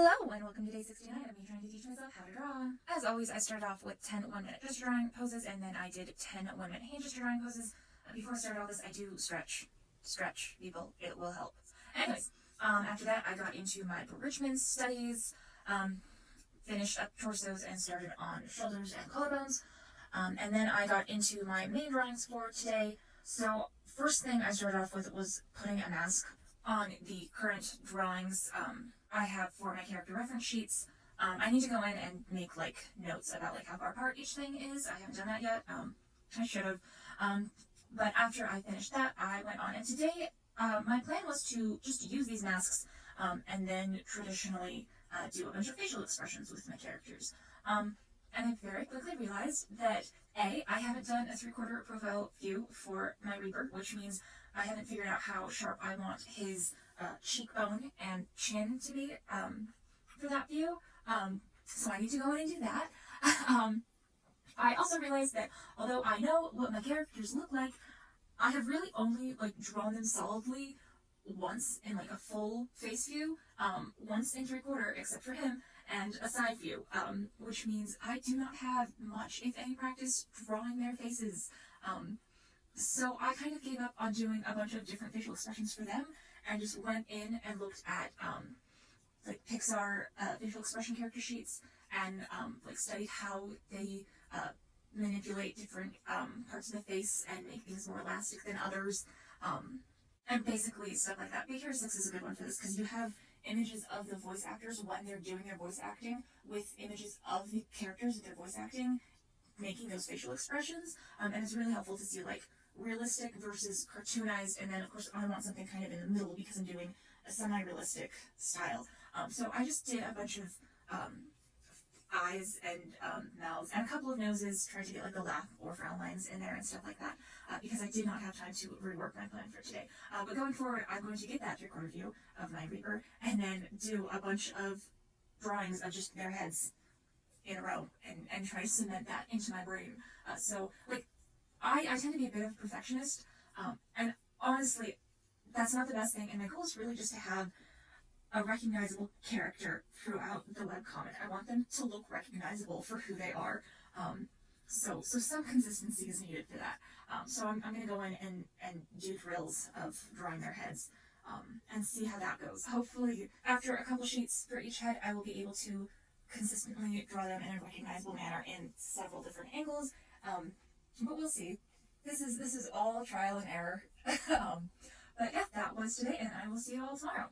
Hello and welcome to day 69 of me trying to teach myself how to draw. As always, I started off with 10 1-minute gesture drawing poses, and then I did 10 1-minute hand gesture drawing poses. Before I started all this, I do stretch people, it will help. Anyways, after that I got into my Bridgman studies, finished up torsos and started on shoulders and collarbones, and then I got into my main drawings for today. So first thing I started off with was putting a mask on the current drawings I have for my character reference sheets. I need to go in and make notes about how far apart each thing is. I haven't done that yet. I should have. But after I finished that, I went on, and today my plan was to just use these masks and then traditionally do a bunch of facial expressions with my characters. And I very quickly realized that I haven't done a 3/4 profile view for my Reaper, which means I haven't figured out how sharp I want his cheekbone and chin to be for that view. So I need to go in and do that. I also realized that although I know what my characters look like, I have really only drawn them solidly once in a full face view, once in 3/4 except for him, and a side view, which means I do not have much, if any, practice drawing their faces. So I kind of gave up on doing a bunch of different facial expressions for them and just went in and looked at Pixar facial expression character sheets and studied how they manipulate different parts of the face and make things more elastic than others, and basically stuff like that. Figure 6 is a good one for this because you have images of the voice actors when they're doing their voice acting with images of the characters that they're voice acting making those facial expressions, and it's really helpful to see realistic versus cartoonized, and then of course I want something kind of in the middle because I'm doing a semi-realistic style. So I just did a bunch of eyes and mouths and a couple of noses, tried to get the laugh or frown lines in there and stuff like that, because I did not have time to rework my plan for today. But going forward, I'm going to get that 3/4 view of my Reaper and then do a bunch of drawings of just their heads in a row and try to cement that into my brain. I tend to be a bit of a perfectionist, and honestly, that's not the best thing, and my goal is really just to have a recognizable character throughout the webcomic. I want them to look recognizable for who they are, so some consistency is needed for that. So I'm going to go in and do drills of drawing their heads, and see how that goes. Hopefully, after a couple sheets for each head, I will be able to consistently draw them in a recognizable manner in several different angles, but we'll see. This is all trial and error. But yeah, that was today, and I will see you all tomorrow.